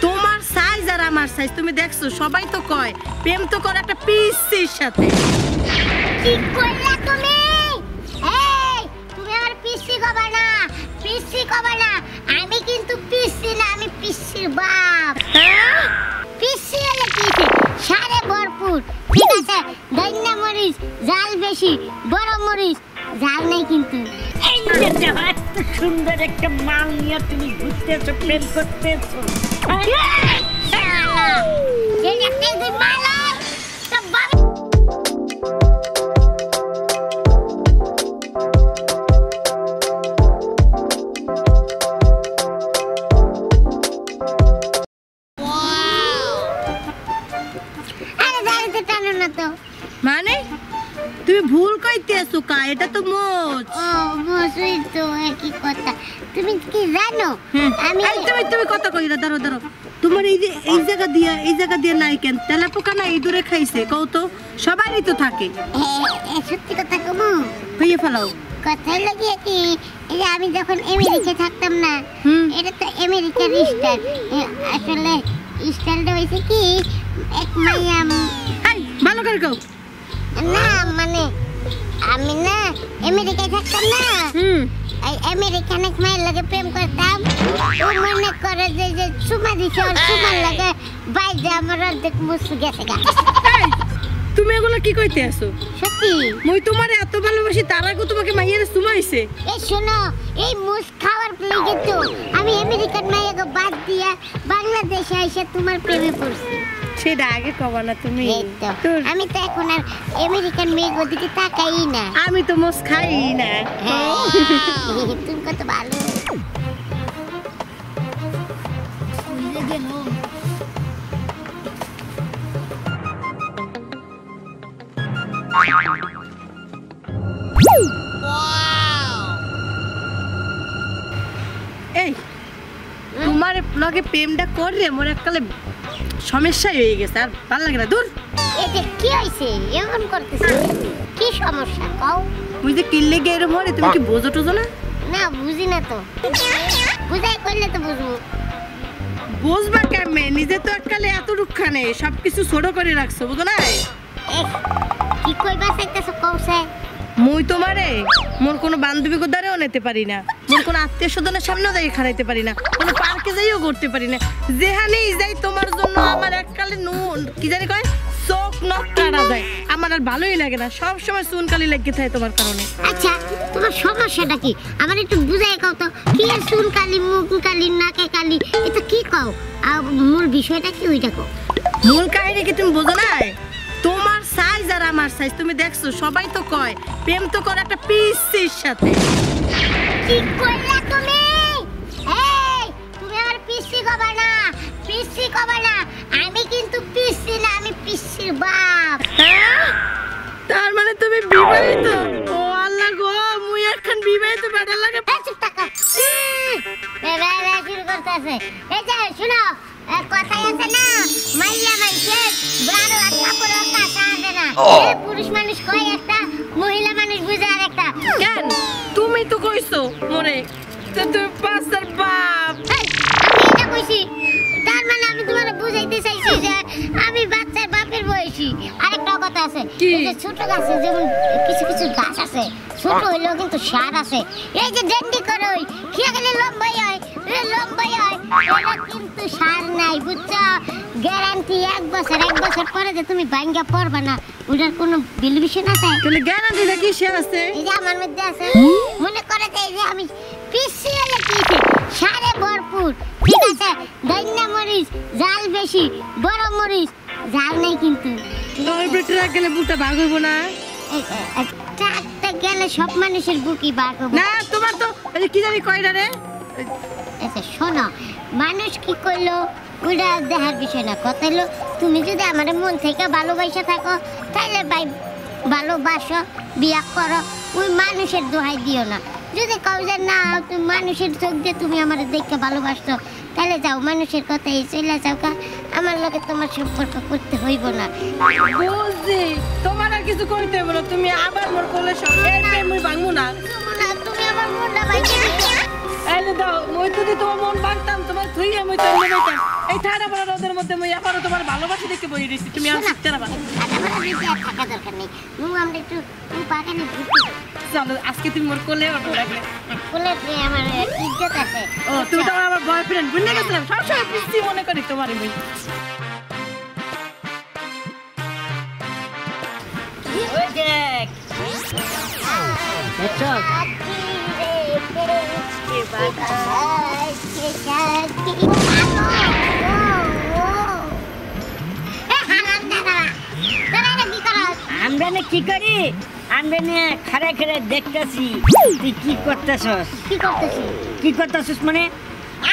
তোমার সাইজ আর আমার সাইজ তুমি দেখছো, সবাই তো কয় প্রেম তো করে একটা পিসির সাথে। কি কইলা তুমি? এই তুমি আর পিসি কবা না, পিসি কবা না। আমি কিন্তু পিসি না, আমি পিসির বাপ। পিসি হলে পিসি সারে ভরপুর, ঠিক আছে? দইনা মরিচ জাল বেশি, বড় মরিচ জাল নাই কিন্তু। এই যে এত সুন্দর একটা মাল নিয়ে তুমি ঘুরতেছো, প্রেম করতেছো। এই একটা দুই মাল সব বাবা। মানে তুমি ভুল কইতেছো কা, এটা তো মোচ। ও মোচই তো, একই কথা। তুমি কি জানো আমি তুমি কথা কই না, দাঁড়াও দাঁড়াও। তোমার এই যে এই জায়গা দিয়ে নাই কেন? তেলাপোকা না ইঁদুরে খাইছে কও তো? সবারই তো থাকে। সত্যি কথা কমু কইয়ে ফেলাও। কথা লাগিয়ে কি, এই যে আমি যখন আমেরিকায় থাকতাম না, এটা তো আমেরিকার স্টাইল। আসলে স্টাইলটা হয়েছে কি, এক মাইয়া ভালো করে কও না, মানে আমি না আমেরিকায় থাকতাম না, এই আমেরিকান এক মায়ের লাগে প্রেম করতাম। ও মনে করে যে সুমা দিছে, আর সুমার লাগে বাইরে আমার অর্ধেক মুসু গেছে গা। তুমি এগুলো কি কইতে আসো? সত্যি মই তোমারে এত ভালোবাসি, তার আগে তোমাকে মাইয়ারে সুমাইছে। এই শোনো, এই মুস খাওয়ার প্লেগে তো আমি আমেরিকান মাইয়াকে বাদ দিয়া বাংলাদেশে এসে তোমার প্রেমে পড়ছি। সেটা আগে কবা না তুমি। আমি তো এখন আর আমেরিকান মেয়ের দিকে তাকাই না। আমি তো মোস খাই না। তুমি কত ভালো। এই তোমার লগে প্রেমটা করলে মোর এককালে সমস্যাই হয়ে গেছে, আর ভালো লাগে না। দূর। এটা কি হইছে এমন করতেছ? কি সমস্যা কও? ওই যে কিল্লে গের মরে, তুমি কি বোঝো টোজো না? না বুঝি না তো, বুঝাই করলে তো বুঝবো। বুঝবা কেমনে? নিজে তো এককালে এত রুক্ষা নেই, সবকিছু ছোট করে রাখছো, বুঝো না? কি কইবা চাইতেছো কওছে? মুই তোমারে মোর কোনো বান্ধবী গোদারেও নিতে পারি না, মোর কোনো আত্মীয় স্বজনের সামনেও যাই খারাইতে পারি না, কোনো পার্কে যাইও করতে পারি না। যেখানেই যাই তোমার জন্য আমার এককালে কি জানি কয় চোখ নখ কাটা যায়। আমার আর ভালোই লাগে না, সব সময় চুনকালি লেগে থাকে তোমার কারণে। আচ্ছা তোমার সমস্যাটা কি আমার একটু বুঝাই কও তো। কি আর চুনকালি, মুখ কালি, নাকে কালি, এটা কি কও? আর মূল বিষয়টা কি ওইটা কও। মূল কাহিনী কি তুমি বোঝো না? তোমার সাইজ আর আমার সাইজ তুমি দেখছো, সবাই তো কয় প্রেম তো করে একটা পিসির সাথে। কি কইলা তুমি? এই তুমি আর পিসি কবা না, পিসি কবা না। আমি কিন্তু পিসি না, আমি পিসির বাপ। তার মানে তুমি বিবাহিত? ও আল্লাহ গো, মুই এখন বিবাহিত বেটা লাগে। চুপ থাকো। বেলা শুরু করতেছে। এই যে শুনো, কথাই আছে না, মাইয়া মাইছে বড় একটা পুরো কাঁচা আছে না। এই পুরুষ মানুষ কয় একটা, মহিলা মানুষ বুঝে আর একটা। কেন তুমি তো কইছো মরে তো তুমি পাঁচটার বাপ। আমি এটা কইছি, তার মানে আমি তোমারে বুঝাইতে চাইছি যে আমি বাচ্চার বাপের বয়সী। আরেকটা কথা আছে, এই যে ছোট গাছে যেমন কিছু কিছু গাছ আছে, ছোট হইলেও কিন্তু সার আছে। এই যে ডেন্ডি করে ওই খেয়ে গেলে লম্বাই হয়, লম্বাই হয়, এটা কিন্তু সার নাই, বুঝছো? গ্যারান্টি এক বছর পরে যে তুমি ভাঙ্গা পড়বা না, ওটার কোনো বিল বিষয় আছে? তাহলে গ্যারান্টিটা কি সে আছে? এই যে আমার মধ্যে আছে। মনে করে যে আমি পিসি হলে পিসি সারে ভরপুর, ঠিক আছে? দইনা মরিচ জাল বেশি, বড় মরিচ জাল নাই কিন্তু। ট্রাক গেলে বুকটা ভাগ হইব না? ট্রাকটা গেলে সব মানুষের বুকই ভাগ হবে না। তোমার তো কি জানি কয়টা রে। আচ্ছা শোনো, মানুষ কি করলো ওইটা দেখার বিষয় না। কথা হলো তুমি যদি আমার মন থেকে ভালোবাসা থাকো, তাহলে ভাই ভালোবাসো, বিয়া করো, ওই মানুষের দোহাই দিও না। যদি কাউ যে না তুমি মানুষের চোখ দিয়ে তুমি আমার দেখে ভালোবাসছো, তাহলে যাও মানুষের কথাই চলে যাও কা, আমার লগে তোমার সম্পর্ক করতে হইব না। বুঝছি, তোমার আর কিছু করতে হইব না, তুমি আবার মোর কোলে সঙ্গে মুই ভাঙবো না। তুমি আমার মনটা ভাঙিয়ে দিছো। এই নে দাও মই যদি তোমার মন ভাঙতাম তোমার থুই আমি তো নেবাইতাম এই ঠাড়া বড় রোদের মধ্যে মই এবারও তোমার ভালোবাসা দেখে বই দিছি তুমি আর শিখতে না আমার বেশি আর থাকা দরকার নেই আমরা একটু বাগানে ঘুরতে চলো আজকে তুমি মোর কোলে ওঠো লাগলে কোলে আমার ইজ্জত আছে ও তুমি তো আমার বয়ফ্রেন্ড বুঝলে গেছিলাম সবসময় পিস্তি মনে করি তোমারই মই ওই দেখ দেখছো আমরা না কি করি আমরা না খাড়া খাড়া দেখতেছি তুই কি করতেছস কি করতেছস মানে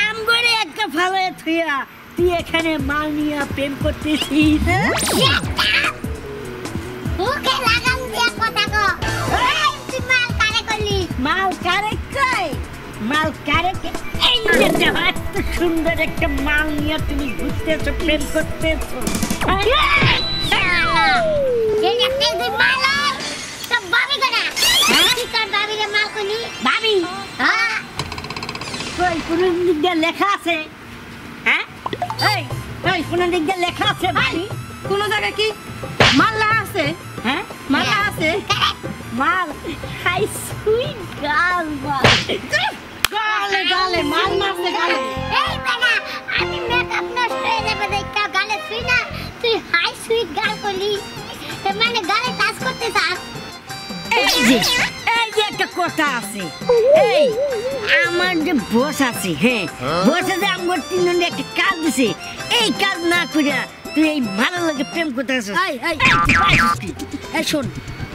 আমগরে একটা ফালে থুইয়া তুই এখানে মাল নিয়ে প্রেম করতেছিস মুখে লাগাম দিয়া কথা কো এই তুই মাল কারে করলি মাল কারে কই মাল কারে এই যে দেখো এত সুন্দর একটা মাল নিয়ে তুমি ঘুরতেছো প্রেম করতেছো এই দেখতে তুই মাল তো বাবি করা তুই কার বাবি রে মাল করলি ভাবি হ্যাঁ কই কোন দিক দিয়ে লেখা আছে হ্যাঁ এই এই কোন দিক দিয়ে লেখা আছে ভাই কোন জায়গা কি মাল্লা আছে হ্যাঁ মাল্লা আছে মাল হাই সুইট গার্ল গালে গালে মাল মারছে গালে এই বানা আমি মেকআপ নষ্ট হয়ে যাবে দেখা গালে তুই না তুই হাই সুইট গাল করলি মানে গালে টাচ করতে চাস এই যে একটা কথা আছে এই আমার যে বস আছে হ্যাঁ বসে যে আমার তিনজনে একটা কাজ দিছে এই কাজ না করিয়া তুই এই ভালো লাগে প্রেম করতে আসছিস এই শোন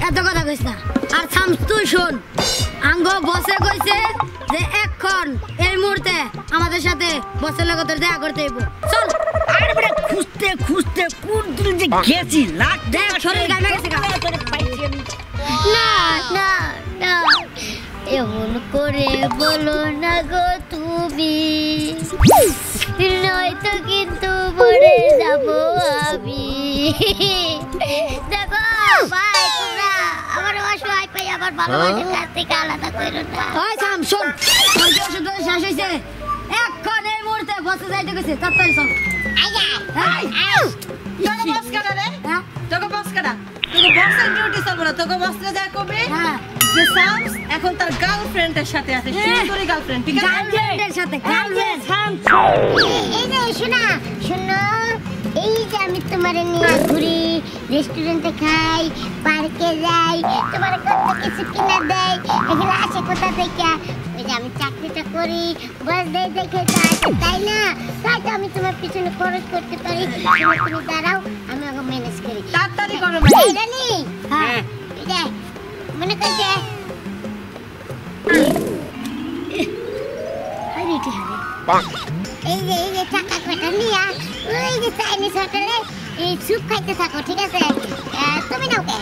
এত কথা কইস না আর থাম তুই শোন আঙ্গ বসে কইছে যে এখন এই মুহূর্তে আমাদের সাথে বসের লগে তোর দেখা করতে হইব চল আর বড় খুঁজতে খুঁজতে কোন দিন যে গেছি লাখ দেখ শরীর গামে গেছে গা করে পাইছি আমি না না না এমন করে বলো না গো তুমি নয়তো কিন্তু মরে যাব আমি দেখো ভাই তোমরা আমার অসহায় পাই আমার ভালোবাসার কাছ থেকে আলাদা করো না ওই থাম শোন তোর যে ওষুধ শেষ হইছে এখন এই মুহূর্তে বসে যাইতে কইছে তাড়াতাড়ি চল আইয়া তোকে বস কাটা রে হ্যাঁ তোকে বস কাটা তোকে বসের ডিউটি চলবে না তোকে বসরে যা কবে হ্যাঁ যে সামস এখন তার গার্লফ্রেন্ডের সাথে আছে সুন্দরী গার্লফ্রেন্ড ঠিক আছে গার্লফ্রেন্ডের সাথে গার্লফ্রেন্ড এই যে শোনা শোনো এই যে আমি তোমার নিয়ে ঘুরি রেস্টুরেন্টে খাই পার্কে যাই তোমার কত কিছু কিনে দেয় এগুলো আসে কোথা থেকে ওই যে আমি চাকরিটা করি বস দেয় দেখে তো আসে তাই না তাই তো আমি তোমার পিছনে খরচ করতে পারি তুমি দাঁড়াও আমি ওকে ম্যানেজ করি তাড়াতাড়ি করো এই রানী হ্যাঁ এই যে মনে করছে আরে কি হবে এই যে টাকা কটা নিয়া ওই যে চাইনিজ হোটেলে এই স্যুপ খাইতে থাকো ঠিক আছে তুমি নাও কে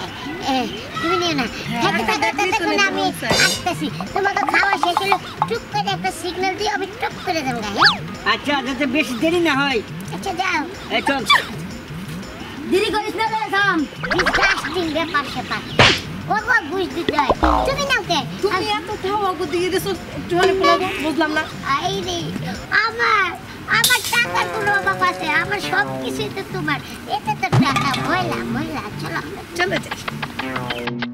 তুমি নিও না খাইতে থাকো ততক্ষণ আমি আসতেছি তোমাকে খাওয়া শেষ হলো টুক করে একটা সিগন্যাল দিও আমি টুক করে দেবো হ্যাঁ আচ্ছা যাতে বেশি দেরি না হয় আচ্ছা যাও এই চল দেরি করিস না রে থাম ডিসকাস্টিং ব্যাপার স্যাপার ওগো বুঝ দিতে হয় তুমি নাও কে তুমি এত থাও দিয়ে দিছো একটুখানি বলবো বুঝলাম না এই রে আমার টাকার কোনো অভাব আছে আমার সব কিছুই তো তোমার এটা তো টাকা ময়লা চলো চলে যাই